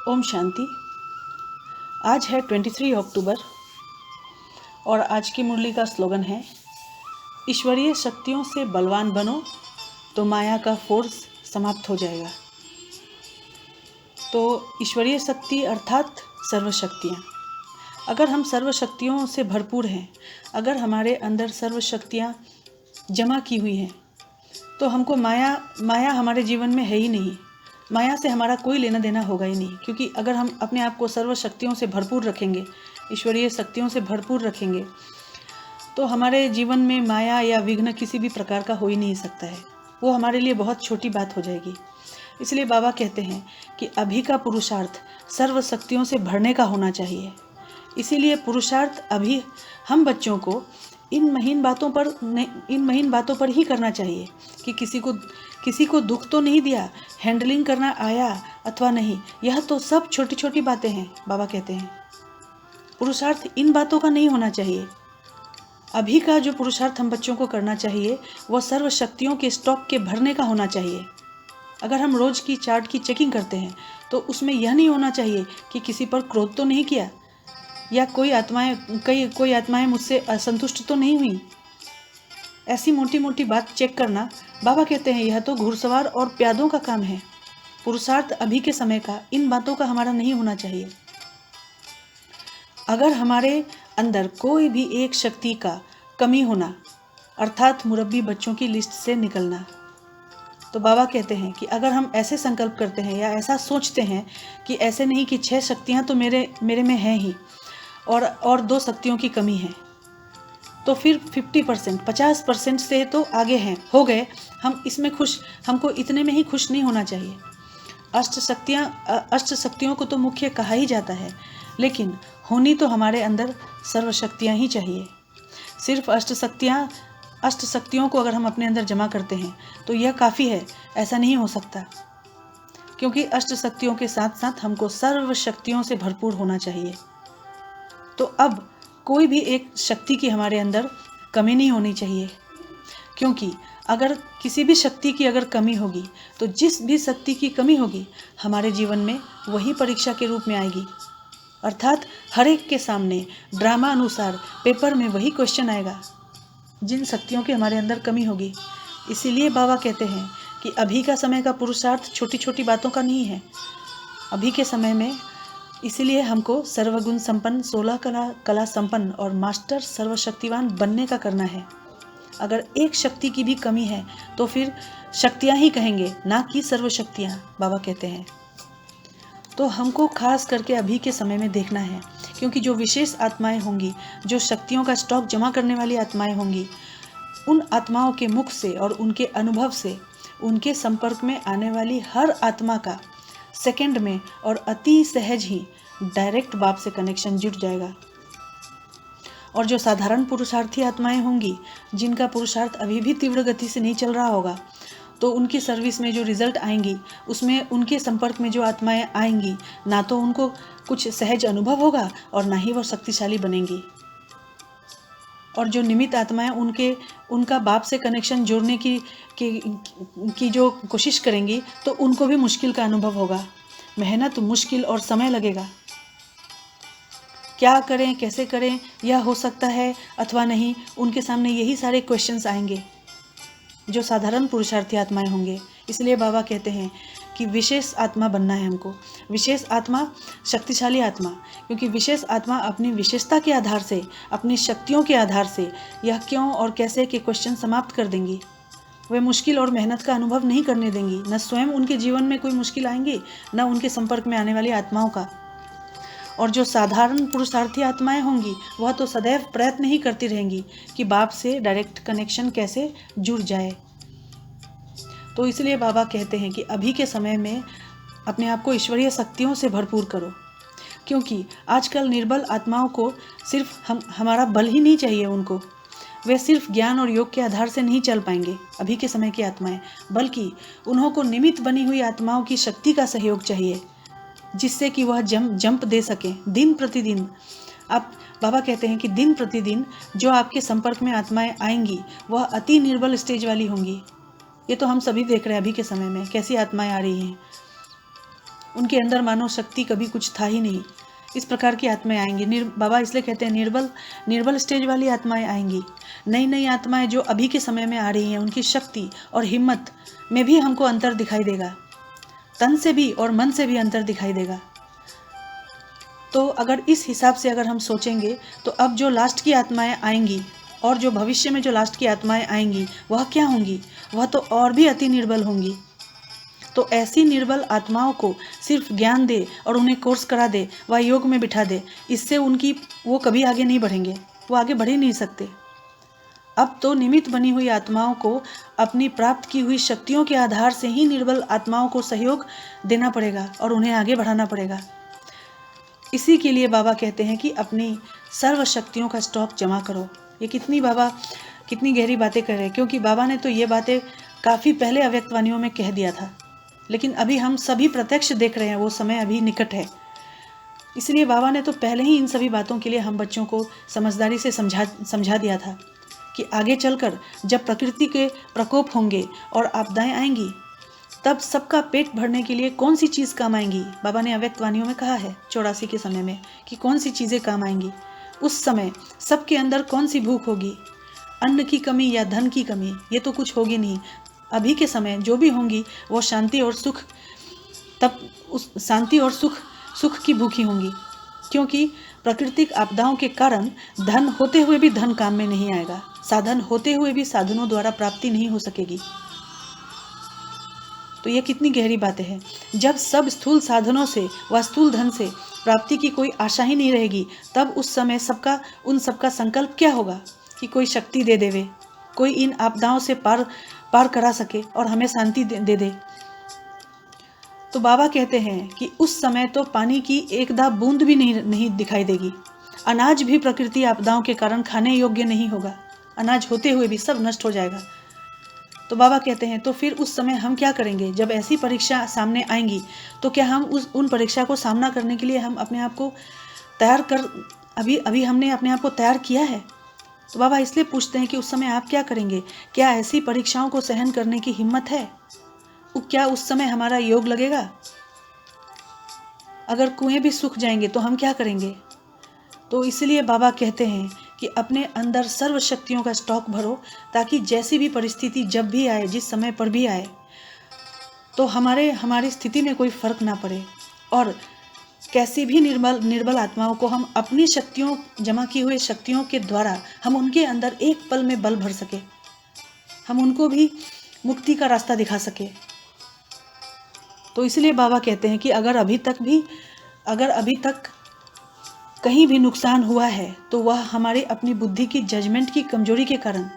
ओम शांति। आज है 23 अक्टूबर और आज की मुरली का स्लोगन है, ईश्वरीय शक्तियों से बलवान बनो तो माया का फोर्स समाप्त हो जाएगा। तो ईश्वरीय शक्ति अर्थात सर्वशक्तियाँ। अगर हम सर्वशक्तियों से भरपूर हैं, अगर हमारे अंदर सर्वशक्तियाँ जमा की हुई हैं, तो हमको माया हमारे जीवन में है ही नहीं। माया से हमारा कोई लेना देना होगा ही नहीं, क्योंकि अगर हम अपने आप को सर्वशक्तियों से भरपूर रखेंगे, ईश्वरीय शक्तियों से भरपूर रखेंगे, तो हमारे जीवन में माया या विघ्न किसी भी प्रकार का हो ही नहीं सकता है। वो हमारे लिए बहुत छोटी बात हो जाएगी। इसलिए बाबा कहते हैं कि अभी का पुरुषार्थ सर्वशक्तियों से भरने का होना चाहिए। इसीलिए पुरुषार्थ अभी हम बच्चों को इन महीन बातों पर ही करना चाहिए कि किसी को दुख तो नहीं दिया, हैंडलिंग करना आया अथवा नहीं, यह तो सब छोटी छोटी बातें हैं। बाबा कहते हैं पुरुषार्थ इन बातों का नहीं होना चाहिए। अभी का जो पुरुषार्थ हम बच्चों को करना चाहिए वह सर्वशक्तियों के स्टॉक के भरने का होना चाहिए। अगर हम रोज की चार्ट की चेकिंग करते हैं तो उसमें यह नहीं होना चाहिए कि किसी पर क्रोध तो नहीं किया, या कोई आत्माएं मुझसे असंतुष्ट तो नहीं हुई। ऐसी मोटी मोटी बात चेक करना, बाबा कहते हैं यह तो घुड़सवार और प्यादों का काम है। पुरुषार्थ अभी के समय का इन बातों का हमारा नहीं होना चाहिए। अगर हमारे अंदर कोई भी एक शक्ति का कमी होना, अर्थात मुरब्बी बच्चों की लिस्ट से निकलना, तो बाबा कहते हैं कि अगर हम ऐसे संकल्प करते हैं या ऐसा सोचते हैं कि ऐसे नहीं कि 6 शक्तियाँ तो मेरे में हैं ही और 2 शक्तियों की कमी है, तो फिर 50% से तो आगे हैं, हो गए हम इसमें खुश। हमको इतने में ही खुश नहीं होना चाहिए। अष्ट शक्तियों को तो मुख्य कहा ही जाता है, लेकिन होनी तो हमारे अंदर सर्वशक्तियाँ ही चाहिए। सिर्फ अष्ट शक्तियों को अगर हम अपने अंदर जमा करते हैं तो यह काफ़ी है, ऐसा नहीं हो सकता, क्योंकि अष्ट शक्तियों के साथ साथ हमको सर्व शक्तियों से भरपूर होना चाहिए। तो अब कोई भी एक शक्ति की हमारे अंदर कमी नहीं होनी चाहिए, क्योंकि अगर किसी भी शक्ति की अगर कमी होगी तो जिस भी शक्ति की कमी होगी हमारे जीवन में वही परीक्षा के रूप में आएगी। अर्थात हर एक के सामने ड्रामा अनुसार पेपर में वही क्वेश्चन आएगा जिन शक्तियों की हमारे अंदर कमी होगी। इसीलिए बाबा कहते हैं कि अभी का समय का पुरुषार्थ छोटी छोटी बातों का नहीं है। अभी के समय में इसीलिए हमको सर्वगुण संपन्न, 16 कला संपन्न और मास्टर सर्वशक्तिवान बनने का करना है। अगर एक शक्ति की भी कमी है तो फिर शक्तियाँ ही कहेंगे, ना कि सर्वशक्तियाँ, बाबा कहते हैं। तो हमको खास करके अभी के समय में देखना है, क्योंकि जो विशेष आत्माएं होंगी, जो शक्तियों का स्टॉक जमा करने वाली आत्माएं होंगी, उन आत्माओं के मुख से और उनके अनुभव से उनके संपर्क में आने वाली हर आत्मा का सेकंड में और अति सहज ही डायरेक्ट बाप से कनेक्शन जुट जाएगा। और जो साधारण पुरुषार्थी आत्माएं होंगी, जिनका पुरुषार्थ अभी भी तीव्र गति से नहीं चल रहा होगा, तो उनकी सर्विस में जो रिजल्ट आएंगी उसमें उनके संपर्क में जो आत्माएं आएंगी, ना तो उनको कुछ सहज अनुभव होगा और ना ही वो शक्तिशाली बनेंगी। और जो निमित्त आत्माएं उनका बाप से कनेक्शन जोड़ने की जो कोशिश करेंगी, तो उनको भी मुश्किल का अनुभव होगा। मेहनत, मुश्किल और समय लगेगा। क्या करें, कैसे करें, यह हो सकता है अथवा नहीं, उनके सामने यही सारे क्वेश्चंस आएंगे जो साधारण पुरुषार्थी आत्माएं होंगे। इसलिए बाबा कहते हैं कि विशेष आत्मा बनना है हमको। विशेष आत्मा, शक्तिशाली आत्मा, क्योंकि विशेष आत्मा अपनी विशेषता के आधार से, अपनी शक्तियों के आधार से यह क्यों और कैसे के क्वेश्चन समाप्त कर देंगी। वे मुश्किल और मेहनत का अनुभव नहीं करने देंगी। न स्वयं उनके जीवन में कोई मुश्किल आएंगी, न उनके संपर्क में आने वाली आत्माओं का। और जो साधारण पुरुषार्थी आत्माएं होंगी वह तो सदैव प्रयत्न ही करती रहेंगी कि बाप से डायरेक्ट कनेक्शन कैसे जुड़ जाए। तो इसलिए बाबा कहते हैं कि अभी के समय में अपने आप को ईश्वरीय शक्तियों से भरपूर करो, क्योंकि आजकल निर्बल आत्माओं को सिर्फ हमारा बल ही नहीं चाहिए। उनको वे सिर्फ ज्ञान और योग के आधार से नहीं चल पाएंगे अभी के समय की आत्माएं, बल्कि उन्हों को निमित्त बनी हुई आत्माओं की शक्ति का सहयोग चाहिए, जिससे कि वह जंप दे सके दिन प्रतिदिन। आप बाबा कहते हैं कि दिन प्रतिदिन जो आपके संपर्क में आत्माएं आएंगी वह अति निर्बल स्टेज वाली होंगी। ये तो हम सभी देख रहे हैं अभी के समय में कैसी आत्माएं आ रही हैं। उनके अंदर मानो शक्ति कभी कुछ था ही नहीं। इस प्रकार की आत्माएं आएंगी। बाबा इसलिए कहते हैं निर्बल स्टेज वाली आत्माएं आएंगी। नई नई आत्माएं जो अभी के समय में आ रही हैं, उनकी शक्ति और हिम्मत में भी हमको अंतर दिखाई देगा, तन से भी और मन से भी अंतर दिखाई देगा। तो अगर इस हिसाब से अगर हम सोचेंगे तो अब जो लास्ट की आत्माएं आएंगी और जो भविष्य में जो लास्ट की आत्माएं आएंगी वह क्या होंगी? वह तो और भी अति निर्बल होंगी। तो ऐसी निर्बल आत्माओं को सिर्फ ज्ञान दे और उन्हें कोर्स करा दे व योग में बिठा दे, इससे वो कभी आगे नहीं बढ़ेंगे, वो आगे बढ़ ही नहीं सकते। अब तो निमित्त बनी हुई आत्माओं को अपनी प्राप्त की हुई शक्तियों के आधार से ही निर्बल आत्माओं को सहयोग देना पड़ेगा और उन्हें आगे बढ़ाना पड़ेगा। इसी के लिए बाबा कहते हैं कि अपनी सर्व शक्तियों का स्टॉक जमा करो। ये बाबा कितनी गहरी बातें कर रहे हैं, क्योंकि बाबा ने तो ये बातें काफ़ी पहले अव्यक्तवाणियों में कह दिया था, लेकिन अभी हम सभी प्रत्यक्ष देख रहे हैं, वो समय अभी निकट है। इसलिए बाबा ने तो पहले ही इन सभी बातों के लिए हम बच्चों को समझदारी से समझा दिया था कि आगे चलकर जब प्रकृति के प्रकोप होंगे और आपदाएं आएंगी, तब सबका पेट भरने के लिए कौन सी चीज़ काम आएंगी। बाबा ने अव्यक्तवाणियों में कहा है 84 के समय में कि कौन सी चीज़ें काम आएंगी। उस समय सबके अंदर कौन सी भूख होगी, अन्न की कमी या धन की कमी, ये तो कुछ होगी नहीं। अभी के समय जो भी होंगी वो शांति और सुख, तब उस शांति और सुख की भूखी होंगी, क्योंकि प्राकृतिक आपदाओं के कारण धन होते हुए भी धन काम में नहीं आएगा, साधन होते हुए भी साधनों द्वारा प्राप्ति नहीं हो सकेगी। तो ये कितनी गहरी बातें हैं। जब सब स्थूल साधनों से व स्थूल धन से प्राप्ति की कोई आशा ही नहीं रहेगी, तब उस समय उन सबका संकल्प क्या होगा कि कोई शक्ति दे देवे, कोई इन आपदाओं से पार करा सके और हमें शांति दे दे। तो बाबा कहते हैं कि उस समय तो पानी की एकदा बूंद भी नहीं दिखाई देगी। अनाज भी प्रकृति आपदाओं के कारण खाने योग्य नहीं होगा, अनाज होते हुए भी सब नष्ट हो जाएगा। तो बाबा कहते हैं तो फिर उस समय हम क्या करेंगे? जब ऐसी परीक्षा सामने आएंगी तो क्या हम उन परीक्षा को सामना करने के लिए हम अपने आप को तैयार अभी हमने अपने आप को तैयार किया है? तो बाबा इसलिए पूछते हैं कि उस समय आप क्या करेंगे? क्या ऐसी परीक्षाओं को सहन करने की हिम्मत है? क्या उस समय हमारा योग लगेगा? अगर कुएं भी सूख जाएंगे तो हम क्या करेंगे? तो इसलिए बाबा कहते हैं कि अपने अंदर सर्व शक्तियों का स्टॉक भरो, ताकि जैसी भी परिस्थिति जब भी आए, जिस समय पर भी आए, तो हमारी स्थिति में कोई फर्क ना पड़े और कैसी भी निर्बल आत्माओं को हम अपनी शक्तियों, जमा की हुई शक्तियों के द्वारा हम उनके अंदर एक पल में बल भर सके, हम उनको भी मुक्ति का रास्ता दिखा सके। तो इसलिए बाबा कहते हैं कि अगर अभी तक कहीं भी नुकसान हुआ है तो वह हमारी अपनी बुद्धि की जजमेंट की कमजोरी के कारण,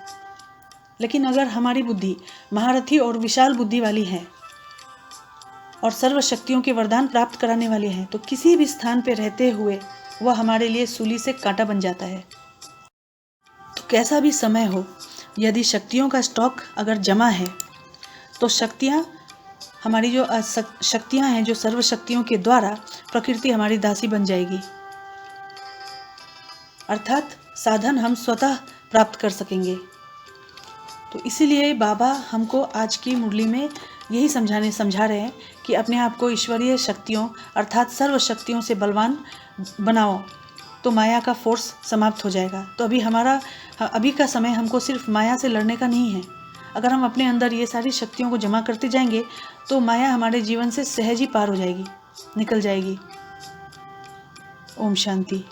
लेकिन अगर हमारी बुद्धि महारथी और विशाल बुद्धि वाली है और सर्व शक्तियों के वरदान प्राप्त कराने वाली है, तो किसी भी स्थान पर रहते हुए वह हमारे लिए सूली से कांटा बन जाता है। तो कैसा भी समय हो, यदि शक्तियों का स्टॉक अगर जमा है तो हमारी जो शक्तियाँ हैं, जो सर्व शक्तियों के द्वारा प्रकृति हमारी दासी बन जाएगी, अर्थात साधन हम स्वतः प्राप्त कर सकेंगे। तो इसीलिए बाबा हमको आज की मुरली में यही समझा रहे हैं कि अपने आप को ईश्वरीय शक्तियों अर्थात सर्व शक्तियों से बलवान बनाओ, तो माया का फोर्स समाप्त हो जाएगा। तो अभी का समय हमको सिर्फ माया से लड़ने का नहीं है। अगर हम अपने अंदर ये सारी शक्तियों को जमा करते जाएंगे तो माया हमारे जीवन से सहज ही पार हो जाएगी, निकल जाएगी। ओम शांति।